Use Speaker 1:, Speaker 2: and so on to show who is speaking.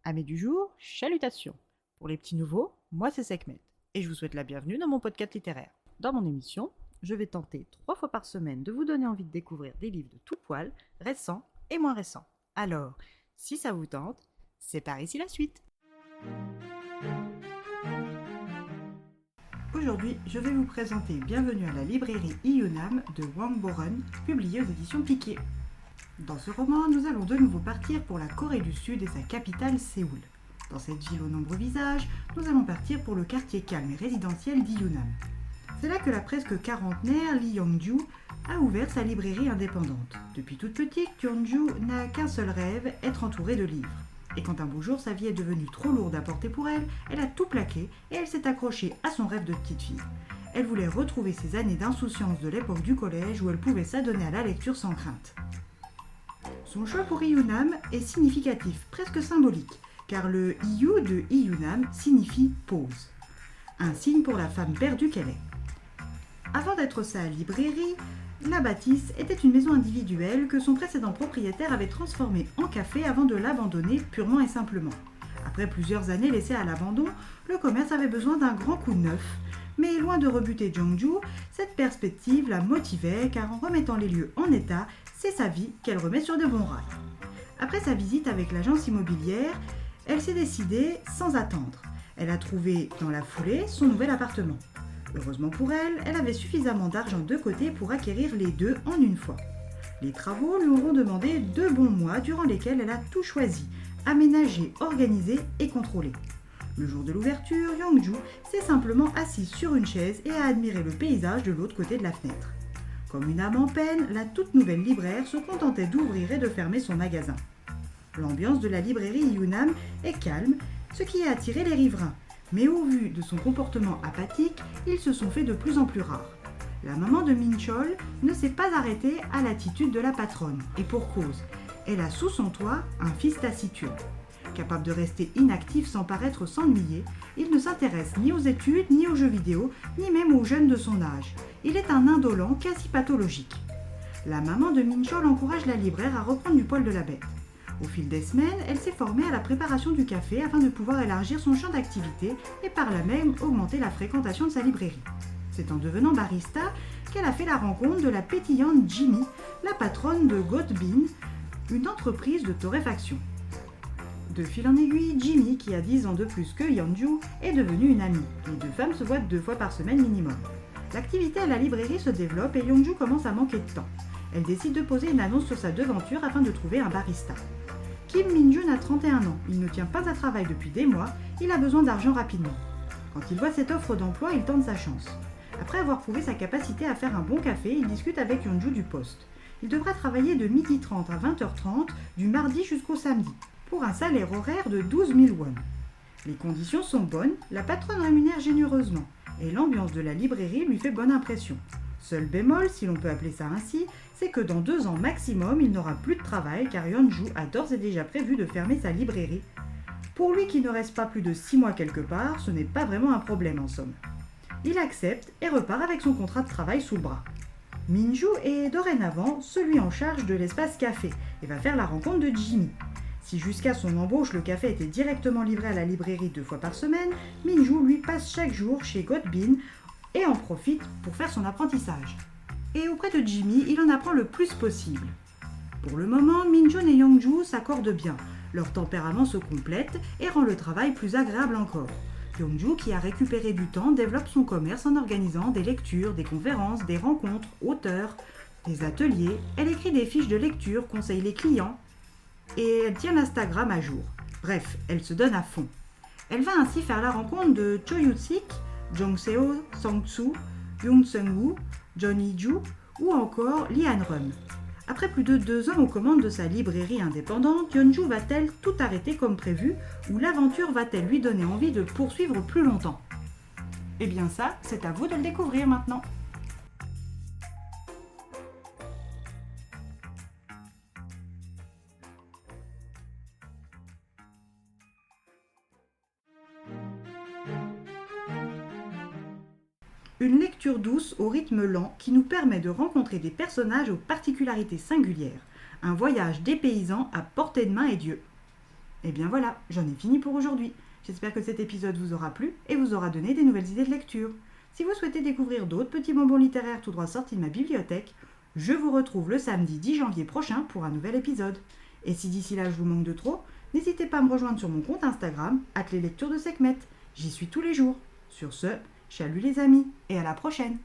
Speaker 1: Amis du jour, chalutations. Pour les petits nouveaux, moi c'est Sekhmet et je vous souhaite la bienvenue dans mon podcast littéraire. Dans mon émission, je vais tenter 3 fois par semaine de vous donner envie de découvrir des livres de tout poil, récents et moins récents. Alors, si ça vous tente, c'est par ici la suite. Aujourd'hui, je vais vous présenter Bienvenue à la librairie Iyunam de Wang Boren, publié aux éditions Piquet. Dans ce roman, nous allons de nouveau partir pour la Corée du Sud et sa capitale Séoul. Dans cette ville aux nombreux visages, nous allons partir pour le quartier calme et résidentiel d'Iyunam. C'est là que la presque quarantenaire Lee Young-ju a ouvert sa librairie indépendante. Depuis toute petite, Young-ju n'a qu'un seul rêve, être entourée de livres. Et quand un beau jour sa vie est devenue trop lourde à porter pour elle, elle a tout plaqué et elle s'est accrochée à son rêve de petite fille. Elle voulait retrouver ses années d'insouciance de l'époque du collège où elle pouvait s'adonner à la lecture sans crainte. Son choix pour Iyunam est significatif, presque symbolique, car le Iyu de Iyunam signifie pause, un signe pour la femme perdue qu'elle est. Avant d'être sa librairie, la bâtisse était une maison individuelle que son précédent propriétaire avait transformée en café avant de l'abandonner purement et simplement. Après plusieurs années laissées à l'abandon, le commerce avait besoin d'un grand coup de neuf. Mais loin de rebuter Jeongju, cette perspective la motivait car en remettant les lieux en état, c'est sa vie qu'elle remet sur de bons rails. Après sa visite avec l'agence immobilière, elle s'est décidée sans attendre. Elle a trouvé dans la foulée son nouvel appartement. Heureusement pour elle, elle avait suffisamment d'argent de côté pour acquérir les deux en une fois. Les travaux lui auront demandé 2 bons mois durant lesquels elle a tout choisi, aménagé, organisé et contrôlé. Le jour de l'ouverture, Young-ju s'est simplement assise sur une chaise et a admiré le paysage de l'autre côté de la fenêtre. Comme une âme en peine, la toute nouvelle libraire se contentait d'ouvrir et de fermer son magasin. L'ambiance de la librairie Iyunam est calme, ce qui a attiré les riverains. Mais au vu de son comportement apathique, ils se sont fait de plus en plus rares. La maman de Min-chol ne s'est pas arrêtée à l'attitude de la patronne, et pour cause, elle a sous son toit un fils taciturne. Capable de rester inactif sans paraître s'ennuyer, il ne s'intéresse ni aux études, ni aux jeux vidéo, ni même aux jeunes de son âge. Il est un indolent quasi pathologique. La maman de Min-chol encourage la libraire à reprendre du poil de la bête. Au fil des semaines, elle s'est formée à la préparation du café afin de pouvoir élargir son champ d'activité et par là même augmenter la fréquentation de sa librairie. C'est en devenant barista qu'elle a fait la rencontre de la pétillante Jimmy, la patronne de Gotbin, une entreprise de torréfaction. De fil en aiguille, Jimmy, qui a 10 ans de plus que Young-ju, est devenue une amie. Les 2 femmes se voient 2 fois par semaine minimum. L'activité à la librairie se développe et Young-ju commence à manquer de temps. Elle décide de poser une annonce sur sa devanture afin de trouver un barista. Kim Min-jun a 31 ans, il ne tient pas à travail depuis des mois, il a besoin d'argent rapidement. Quand il voit cette offre d'emploi, il tente sa chance. Après avoir prouvé sa capacité à faire un bon café, il discute avec Young-ju du poste. Il devra travailler de 12h30 à 20h30 du mardi jusqu'au samedi, pour un salaire horaire de 12 000 won. Les conditions sont bonnes, la patronne rémunère généreusement, et l'ambiance de la librairie lui fait bonne impression. Seul bémol, si l'on peut appeler ça ainsi, c'est que dans 2 ans maximum, il n'aura plus de travail car Young-ju a d'ores et déjà prévu de fermer sa librairie. Pour lui qui ne reste pas plus de 6 mois quelque part, ce n'est pas vraiment un problème en somme. Il accepte et repart avec son contrat de travail sous le bras. Min-ju est dorénavant celui en charge de l'espace café et va faire la rencontre de Jimmy. Si jusqu'à son embauche le café était directement livré à la librairie 2 fois par semaine, Min-ju lui passe chaque jour chez Gotbin et en profite pour faire son apprentissage. Et auprès de Jimmy, il en apprend le plus possible. Pour le moment, Min-jun et Young-ju s'accordent bien. Leur tempérament se complète et rend le travail plus agréable encore. Young-ju, qui a récupéré du temps, développe son commerce en organisant des lectures, des conférences, des rencontres, auteurs, des ateliers. Elle écrit des fiches de lecture, conseille les clients et elle tient l'Instagram à jour. Bref, elle se donne à fond. Elle va ainsi faire la rencontre de Cho Yu-sik, Jong Seo, Sang-soo, Yoon Seung-woo, John Hee-ju ou encore Lee Han-rum. Après plus de 2 ans aux commandes de sa librairie indépendante, Young-ju va-t-elle tout arrêter comme prévu ou l'aventure va-t-elle lui donner envie de poursuivre plus longtemps? Eh bien ça, c'est à vous de le découvrir maintenant. Une lecture douce au rythme lent qui nous permet de rencontrer des personnages aux particularités singulières. Un voyage dépaysant à portée de main et d'yeux. Et bien voilà, j'en ai fini pour aujourd'hui. J'espère que cet épisode vous aura plu et vous aura donné des nouvelles idées de lecture. Si vous souhaitez découvrir d'autres petits bonbons littéraires tout droit sortis de ma bibliothèque, je vous retrouve le samedi 10 janvier prochain pour un nouvel épisode. Et si d'ici là je vous manque de trop, n'hésitez pas à me rejoindre sur mon compte Instagram, @leslectures de Sekhmet. J'y suis tous les jours. Sur ce, salut les amis et à la prochaine.